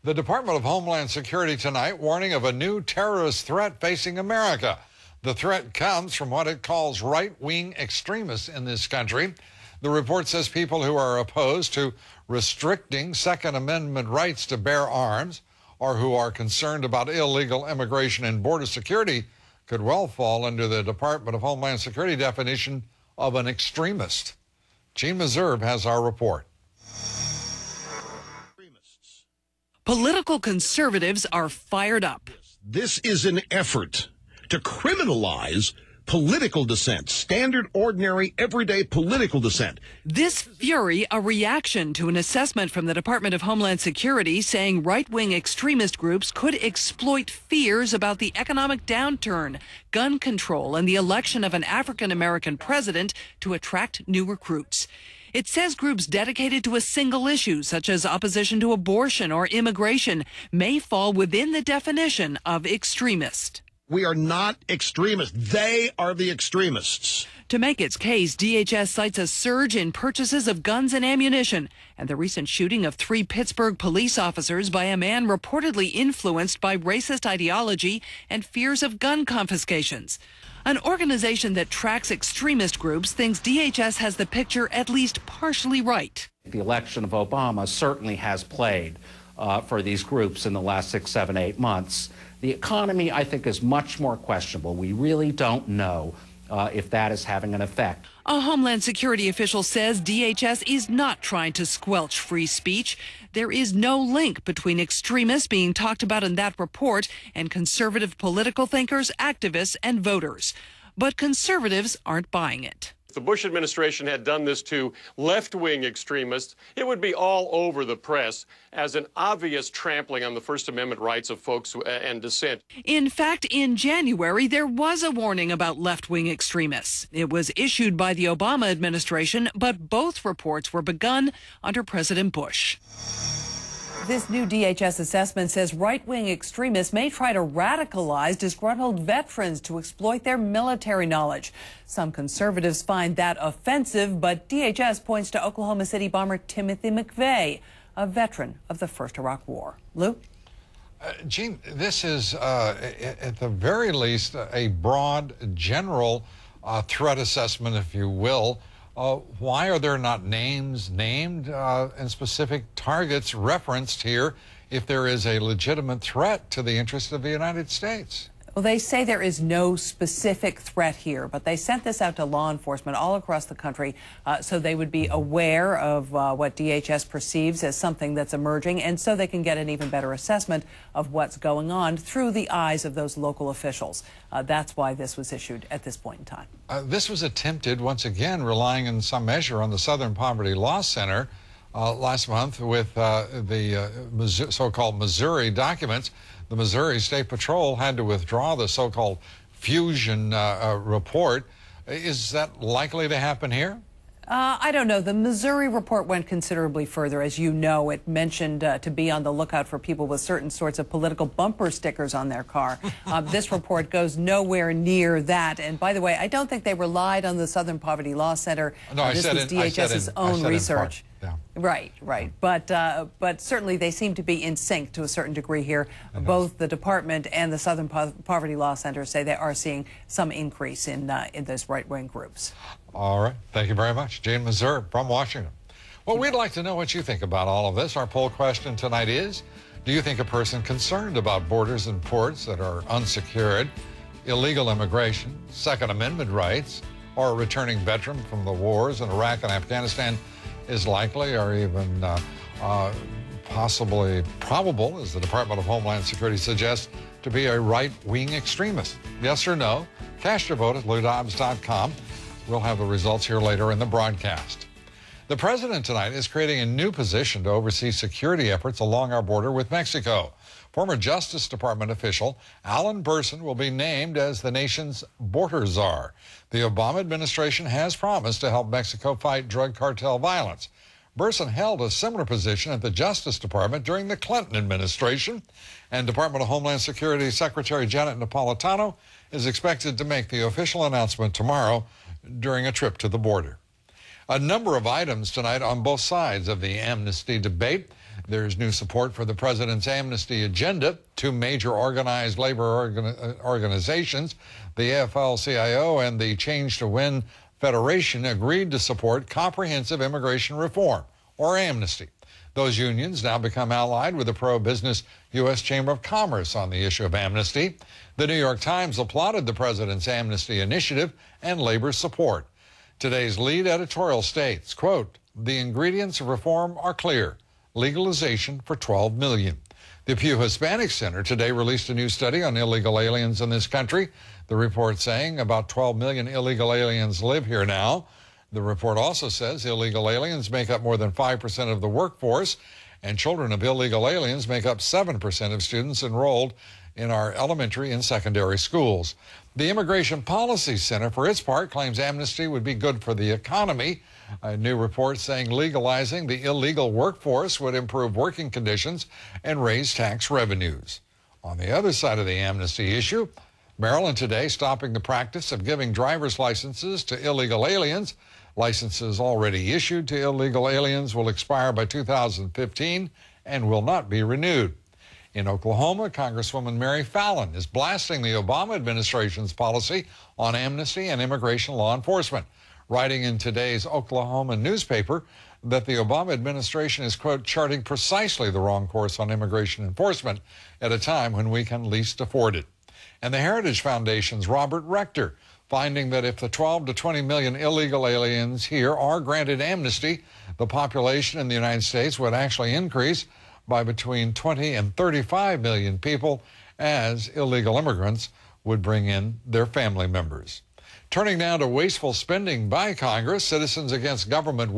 The Department of Homeland Security tonight warning of a new terrorist threat facing America. The threat comes from what it calls right-wing extremists in this country. The report says people who are opposed to restricting Second Amendment rights to bear arms or who are concerned about illegal immigration and border security could well fall under the Department of Homeland Security definition of an extremist. Gene Meserve has our report. Political conservatives are fired up. This is an effort to criminalize political dissent, standard, ordinary, everyday political dissent. This fury a reaction to an assessment from the Department of Homeland Security saying right-wing extremist groups could exploit fears about the economic downturn, gun control, and the election of an African-American president to attract new recruits. It says groups dedicated to a single issue, such as opposition to abortion or immigration, may fall within the definition of extremist. We are not extremists. They are the extremists. To make its case, DHS cites a surge in purchases of guns and ammunition and the recent shooting of 3 Pittsburgh police officers by a man reportedly influenced by racist ideology and fears of gun confiscations. An organization that tracks extremist groups thinks DHS has the picture at least partially right. The election of Obama certainly has played for these groups in the last 6, 7, 8 months. The economy, I think, is much more questionable. We really don't know if that is having an effect. A Homeland Security official says DHS is not trying to squelch free speech. There is no link between extremists being talked about in that report and conservative political thinkers, activists, and voters. But conservatives aren't buying it. If the Bush administration had done this to left-wing extremists, it would be all over the press as an obvious trampling on the First Amendment rights of folks and dissent. In fact, in January, there was a warning about left-wing extremists. It was issued by the Obama administration, but both reports were begun under President Bush. This new DHS assessment says right-wing extremists may try to radicalize disgruntled veterans to exploit their military knowledge. Some conservatives find that offensive, but DHS points to Oklahoma City bomber Timothy McVeigh, a veteran of the First Iraq War. Lou? Gene, this is, at the very least, a broad, general threat assessment, if you will. Why are there not names named and specific targets referenced here if there is a legitimate threat to the interests of the United States? Well, they say there is no specific threat here, but they sent this out to law enforcement all across the country so they would be aware of what DHS perceives as something that's emerging, and so they can get an even better assessment of what's going on through the eyes of those local officials. That's why this was issued at this point in time. This was attempted, once again, relying in some measure on the Southern Poverty Law Center last month with the so-called Missouri documents. The Missouri State Patrol had to withdraw the so-called fusion report. Is that likely to happen here? I don't know. The Missouri report went considerably further. As you know, it mentioned to be on the lookout for people with certain sorts of political bumper stickers on their car. This report goes nowhere near that. And by the way, I don't think they relied on the Southern Poverty Law Center. No, this was DHS's own research. Yeah. Right. But certainly they seem to be in sync to a certain degree here. Both the department and the Southern Poverty Law Center say they are seeing some increase in those right-wing groups. All right. Thank you very much. Gene Meserve from Washington. Well, we'd like to know what you think about all of this. Our poll question tonight is, do you think a person concerned about borders and ports that are unsecured, illegal immigration, Second Amendment rights, or a returning veteran from the wars in Iraq and Afghanistan is likely or even possibly probable, as the Department of Homeland Security suggests, to be a right-wing extremist? Yes or no? Cast your vote at LouDobbs.com. We'll have the results here later in the broadcast. The president tonight is creating a new position to oversee security efforts along our border with Mexico. Former Justice Department official Alan Burson will be named as the nation's border czar. The Obama administration has promised to help Mexico fight drug cartel violence. Burson held a similar position at the Justice Department during the Clinton administration, and Department of Homeland Security Secretary Janet Napolitano is expected to make the official announcement tomorrow during a trip to the border. A number of items tonight on both sides of the amnesty debate. There's new support for the president's amnesty agenda. Two major organized labor organizations, the AFL-CIO and the Change to Win Federation, agreed to support comprehensive immigration reform, or amnesty. Those unions now become allied with the pro-business U.S. Chamber of Commerce on the issue of amnesty. The New York Times applauded the president's amnesty initiative and labor's support. Today's lead editorial states, quote, "The ingredients of reform are clear. Legalization for 12 million. The Pew Hispanic Center today released a new study on illegal aliens in this country. The report saying about 12 million illegal aliens live here now. The report also says illegal aliens make up more than 5% of the workforce, and children of illegal aliens make up 7% of students enrolled in our elementary and secondary schools. The Immigration Policy Center, for its part, claims amnesty would be good for the economy. A new report saying legalizing the illegal workforce would improve working conditions and raise tax revenues. On the other side of the amnesty issue, Maryland today stopping the practice of giving driver's licenses to illegal aliens. Licenses already issued to illegal aliens will expire by 2015 and will not be renewed. In Oklahoma, Congresswoman Mary Fallin is blasting the Obama administration's policy on amnesty and immigration law enforcement, writing in today's Oklahoma newspaper that the Obama administration is, quote, charting precisely the wrong course on immigration enforcement at a time when we can least afford it. And the Heritage Foundation's Robert Rector finding that if the 12 to 20 million illegal aliens here are granted amnesty, the population in the United States would actually increase by between 20 and 35 million people, as illegal immigrants would bring in their family members. Turning now to wasteful spending by Congress, Citizens Against Government